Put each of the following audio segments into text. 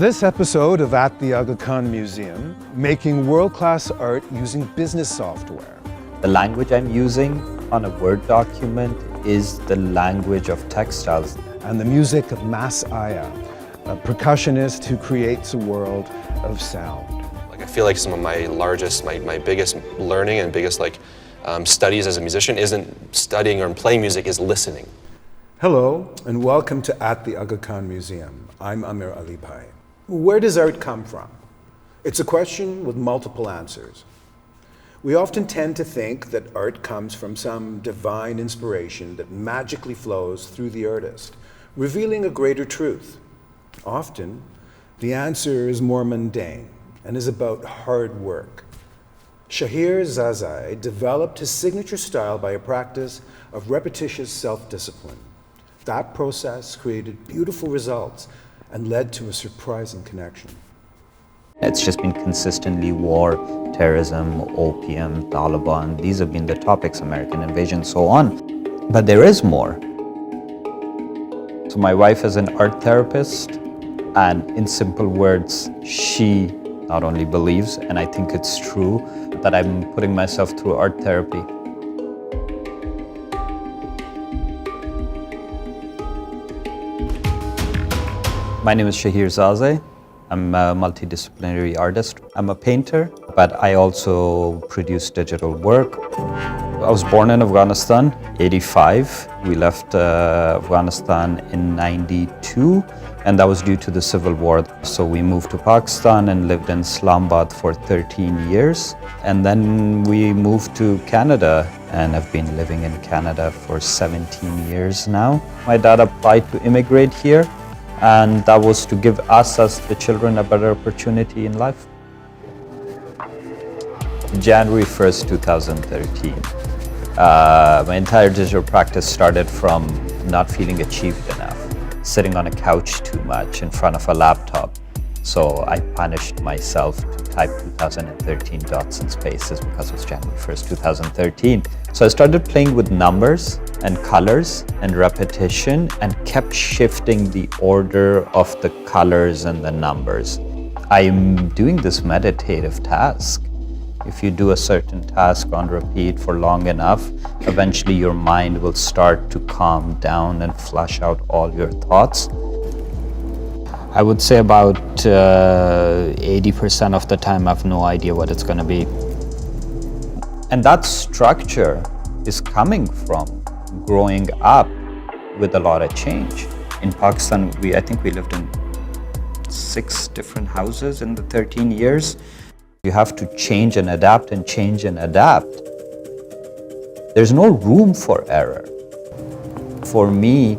this episode of At the Aga Khan Museum, making world-class art using business software. The language I'm using on a Word document is the language of textiles. And the music of Mas Aya, a percussionist who creates a world of sound. I feel like some of my biggest learning and biggest studies as a musician isn't studying or playing music, is listening. Hello, and welcome to At the Aga Khan Museum. I'm Amirali Alibhai. Where does art come from? It's a question with multiple answers. We often tend to think that art comes from some divine inspiration that magically flows through the artist, revealing a greater truth. Often, the answer is more mundane and is about hard work. Shaheer Zazai developed his signature style by a practice of repetitious self-discipline. That process created beautiful results and led to a surprising connection. It's just been consistently war, terrorism, opium, Taliban. These have been the topics, American invasion, so on. But there is more. So my wife is an art therapist, and in simple words, she not only believes, and I think it's true, that I'm putting myself through art therapy. My name is Shaheer Zazai. I'm a multidisciplinary artist. I'm a painter, but I also produce digital work. I was born in Afghanistan, 85. We left Afghanistan in 92, and that was due to the civil war. So we moved to Pakistan and lived in Islamabad for 13 years. And then we moved to Canada and have been living in Canada for 17 years now. My dad applied to immigrate here, and that was to give us as the children a better opportunity in life. January 1st, 2013. My entire digital practice started from not feeling achieved enough, sitting on a couch too much in front of a laptop. So I punished myself to type 2013 dots and spaces because it was January 1st, 2013. So I started playing with numbers and colors and repetition and kept shifting the order of the colors and the numbers. I'm doing this meditative task. If you do a certain task on repeat for long enough, eventually your mind will start to calm down and flush out all your thoughts. I would say about 80% of the time I have no idea what it's going to be. And that structure is coming from growing up with a lot of change. In Pakistan, I think we lived in 6 different houses in the 13 years. You have to change and adapt and change and adapt. There's no room for error. For me,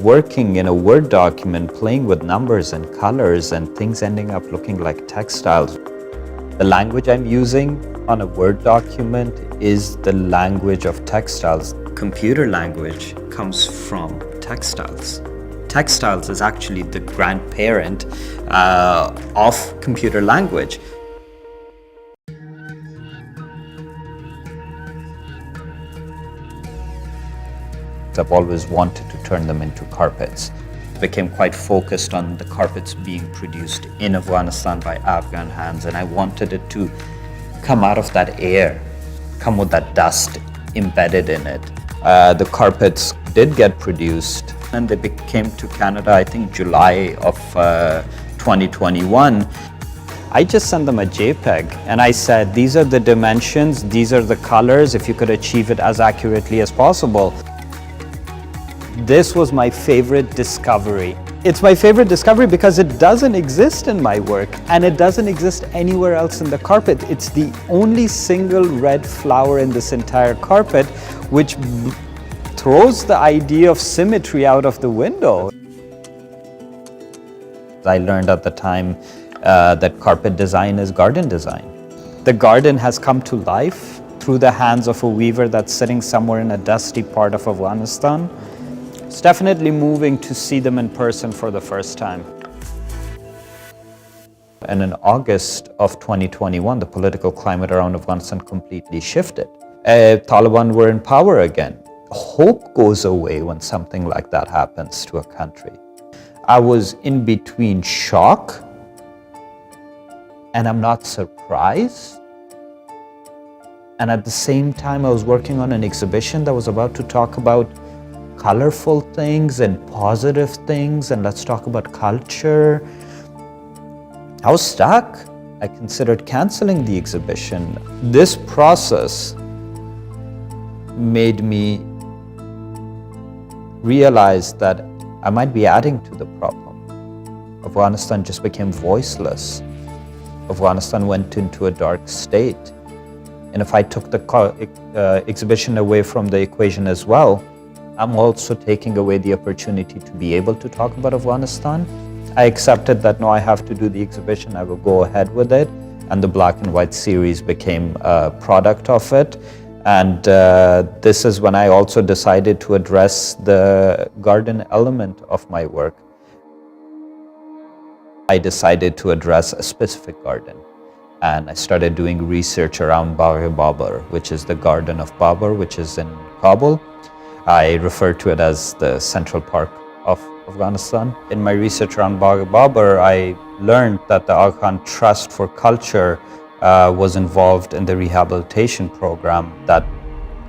working in a Word document, playing with numbers and colors and things ending up looking like textiles. The language I'm using on a Word document is the language of textiles. Computer language comes from textiles. Textiles is actually the grandparent of computer language. I've always wanted to turn them into carpets. Became quite focused on the carpets being produced in Afghanistan by Afghan hands, and I wanted it to come out of that air, come with that dust embedded in it. The carpets did get produced, and they came to Canada, I think July of 2021. I just sent them a JPEG and I said, these are the dimensions, these are the colors, if you could achieve it as accurately as possible. This was my favorite discovery. It's my favorite discovery because it doesn't exist in my work and it doesn't exist anywhere else in the carpet. It's the only single red flower in this entire carpet, which throws the idea of symmetry out of the window. I learned at the time that carpet design is garden design. The garden has come to life through the hands of a weaver that's sitting somewhere in a dusty part of Afghanistan. It's definitely moving to see them in person for the first time. And in August of 2021, the political climate around Afghanistan completely shifted. Taliban were in power again. Hope goes away when something like that happens to a country. I was in between shock and I'm not surprised. And at the same time, I was working on an exhibition that was about to talk about colorful things and positive things, and let's talk about culture. I was stuck. I considered canceling the exhibition. This process made me realize that I might be adding to the problem. Afghanistan just became voiceless. Afghanistan went into a dark state. And if I took the exhibition away from the equation as well, I'm also taking away the opportunity to be able to talk about Afghanistan. I accepted that, no, I have to do the exhibition, I will go ahead with it. And the Black and White series became a product of it. And this is when I also decided to address the garden element of my work. I decided to address a specific garden. And I started doing research around Bagh-e-Babar, which is the Garden of Babar, which is in Kabul. I refer to it as the Central Park of Afghanistan. In my research around Bagh-e-Babar, I learned that the Aga Khan Trust for Culture was involved in the rehabilitation program that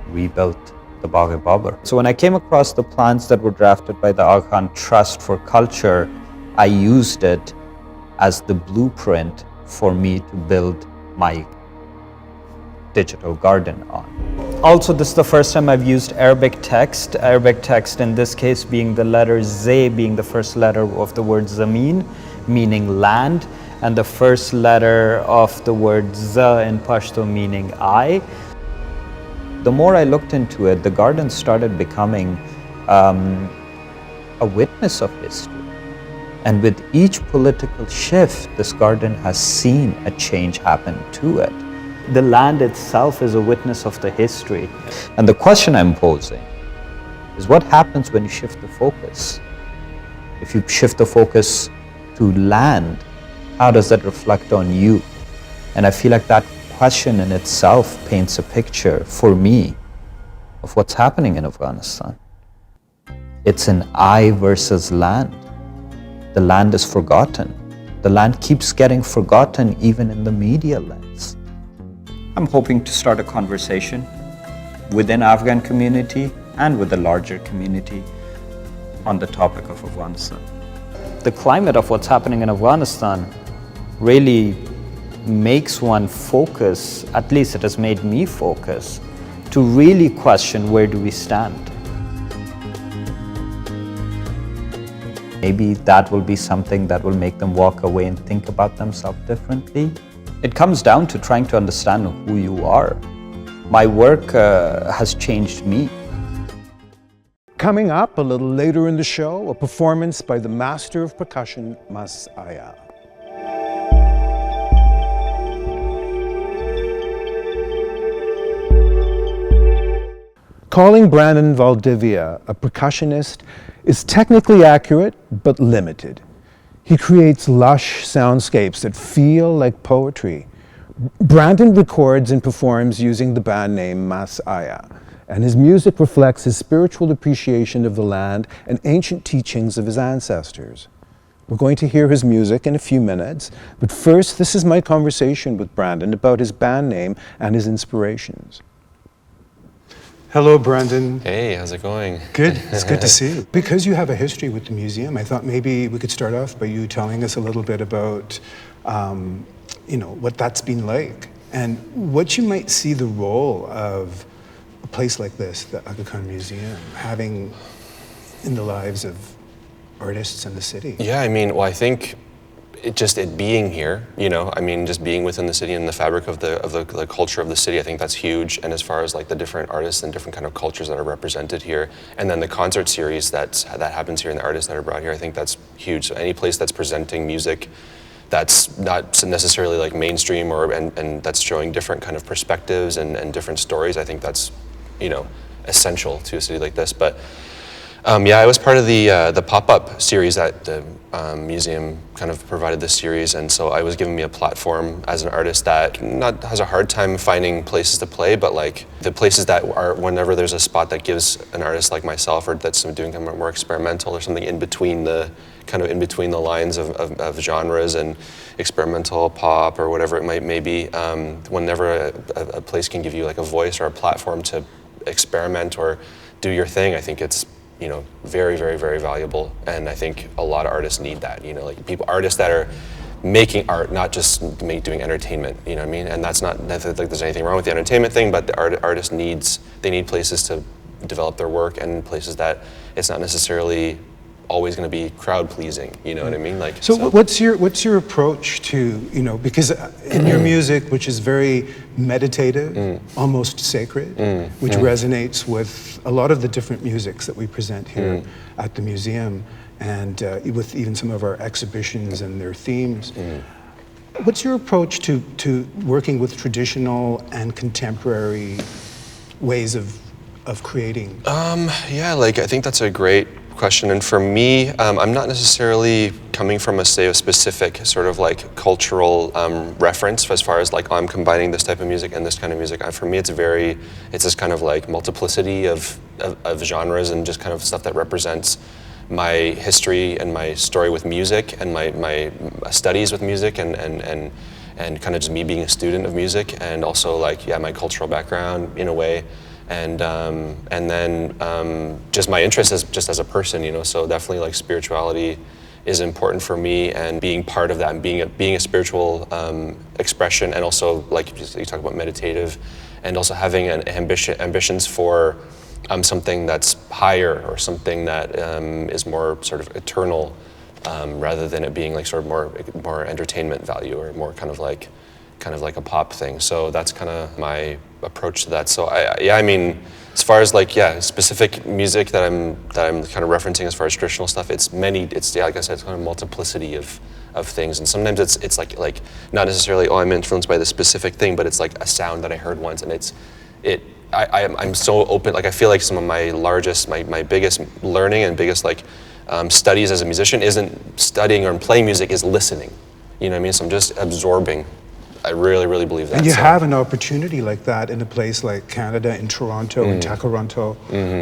rebuilt the Bagh-e-Babar. So when I came across the plans that were drafted by the Aga Khan Trust for Culture, I used it as the blueprint for me to build my digital garden on. Also, this is the first time I've used Arabic text in this case being the letter Z, being the first letter of the word Zameen, meaning land, and the first letter of the word Z in Pashto, meaning I. The more I looked into it, the garden started becoming a witness of history. And with each political shift, this garden has seen a change happen to it. The land itself is a witness of the history. And the question I'm posing is, what happens when you shift the focus? If you shift the focus to land, how does that reflect on you? And I feel like that question in itself paints a picture for me of what's happening in Afghanistan. It's an I versus land. The land is forgotten. The land keeps getting forgotten even in the media lens. I'm hoping to start a conversation within Afghan community and with the larger community on the topic of Afghanistan. The climate of what's happening in Afghanistan really makes one focus, at least it has made me focus, to really question, where do we stand? Maybe that will be something that will make them walk away and think about themselves differently. It comes down to trying to understand who you are. My work has changed me. Coming up a little later in the show, a performance by the master of percussion, Mas Aya. Calling Brandon Valdivia a percussionist is technically accurate, but limited. He creates lush soundscapes that feel like poetry. Brandon records and performs using the band name Mas Aya, and his music reflects his spiritual appreciation of the land and ancient teachings of his ancestors. We're going to hear his music in a few minutes, but first, this is my conversation with Brandon about his band name and his inspirations. Hello, Brandon. Hey, how's it going? Good. It's good to see you. Because you have a history with the museum, I thought maybe we could start off by you telling us a little bit about, what that's been like and what you might see the role of a place like this, the Aga Khan Museum, having in the lives of artists in the city. Yeah, I think it being here, just being within the city and the fabric of the culture of the city, I think that's huge. And as far as like the different artists and different kind of cultures that are represented here, and then the concert series that happens here and the artists that are brought here, I think that's huge. So any place that's presenting music that's not necessarily like mainstream and that's showing different kind of perspectives and different stories, I think that's, essential to a city like this. But Yeah, I was part of the pop-up series that the museum kind of provided this series, and so I was giving me a platform as an artist that not has a hard time finding places to play, but like the places that are, whenever there's a spot that gives an artist like myself or that's doing kind of more experimental or something in between the lines of genres and experimental pop or whatever it may be, whenever a place can give you like a voice or a platform to experiment or do your thing, I think it's, you know, very, very, very valuable. And I think a lot of artists need that, you know, like artists that are making art, not just doing entertainment, you know what I mean? And that's not like there's anything wrong with the entertainment thing, but the artist they need places to develop their work and places that it's not necessarily always going to be crowd pleasing, you know what I mean? Like, so what's your approach to, you know, because in your music, which is very meditative, almost sacred, which resonates with a lot of the different musics that we present here at the museum, and with even some of our exhibitions and their themes. What's your approach to working with traditional and contemporary ways of creating? Yeah, like I think that's a great question, and for me, I'm not necessarily coming from a specific sort of like cultural reference as far as like, oh, I'm combining this type of music and this kind of music. For me, it's this kind of like multiplicity of genres and just kind of stuff that represents my history and my story with music and my studies with music and kind of just me being a student of music, and also like, yeah, my cultural background in a way. And then just my interest as a person, you know. So definitely like spirituality is important for me, and being part of that, and being a spiritual expression, and also like you talk about meditative, and also having an ambitions for something that's higher or something that is more sort of eternal, rather than it being like sort of more entertainment value or more kind of like a pop thing. So that's kind of my approach to that. So I mean, as far as like, yeah, specific music that I'm kind of referencing as far as traditional stuff, it's yeah, like I said, it's kind of multiplicity of things, and sometimes it's like not necessarily, oh, I'm influenced by this specific thing, but it's like a sound that I heard once, and I'm so open. Like I feel like some of my biggest learning and biggest like studies as a musician isn't studying or playing music, is listening. You know what I mean? So I'm just absorbing. I really, really believe that. And you have an opportunity like that in a place like Canada, in Toronto, in Toronto,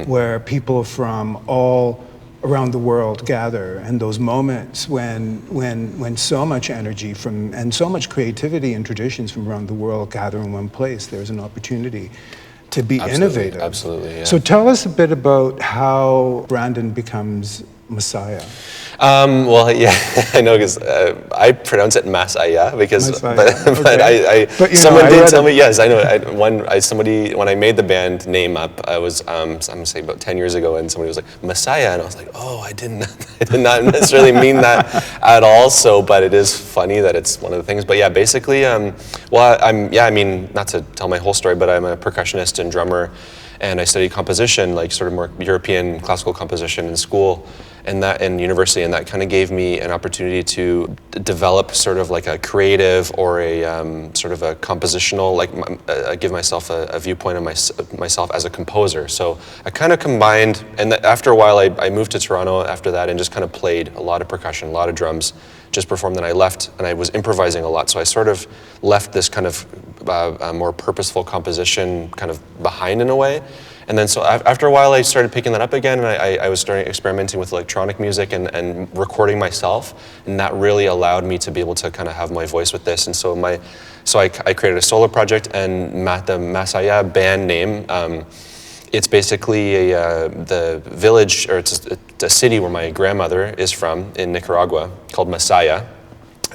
where people from all around the world gather, and those moments when so much energy and so much creativity and traditions from around the world gather in one place, there's an opportunity to be innovative. Absolutely, yeah. So tell us a bit about how Brandon becomes Messiah. Well, yeah, I know, because I pronounce it Masaya, because, but someone did tell me, yes, I know. When I made the band name up, I was, I'm gonna say about 10 years ago, and somebody was like, Messiah, and I was like, oh, I did not necessarily mean that at all, so, but it is funny that it's one of the things. But yeah, basically, I mean, not to tell my whole story, but I'm a percussionist and drummer, and I studied composition, like sort of more European classical composition in school, and that in university, and that kind of gave me an opportunity to develop sort of like a creative or a sort of a compositional, like give myself a viewpoint of myself as a composer. So I kind of combined, and after a while I moved to Toronto after that, and just kind of played a lot of percussion, a lot of drums, just performed. Then I left, and I was improvising a lot, so I sort of left this kind of more purposeful composition kind of behind in a way. And then so after a while I started picking that up again, and I was starting experimenting with electronic music and recording myself, and that really allowed me to be able to kind of have my voice with this. And so I created a solo project, and the Masaya band name, it's basically the village, or it's a city where my grandmother is from in Nicaragua, called Masaya,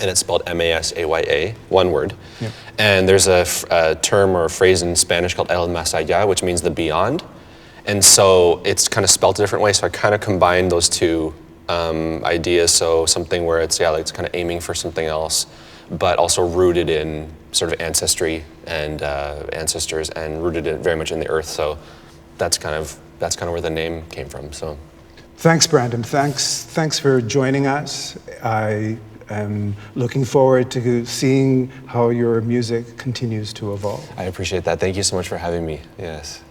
and it's spelled M-A-S-A-Y-A, one word. Yep. And there's a term or a phrase in Spanish called El Masaya, which means the beyond. And so it's kind of spelled a different way, so I kind of combined those two ideas. So something where it's, like it's kind of aiming for something else, but also rooted in sort of ancestry and ancestors, and rooted very much in the earth. So that's kind of where the name came from. So, thanks, Brandon. Thanks for joining us. I'm looking forward to seeing how your music continues to evolve. I appreciate that. Thank you so much for having me. Yes.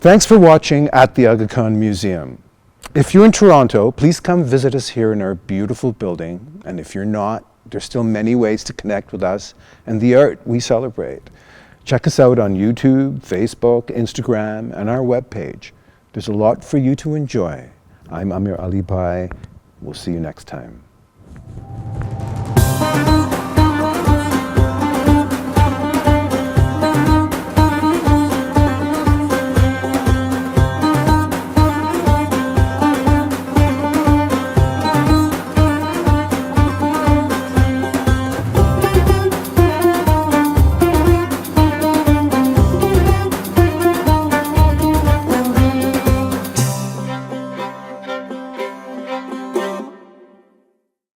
Thanks for watching at the Aga Khan Museum. If you're in Toronto, please come visit us here in our beautiful building. And if you're not, there's still many ways to connect with us and the art we celebrate. Check us out on YouTube, Facebook, Instagram, and our webpage. There's a lot for you to enjoy. I'm Amirali Alibhai. We'll see you next time.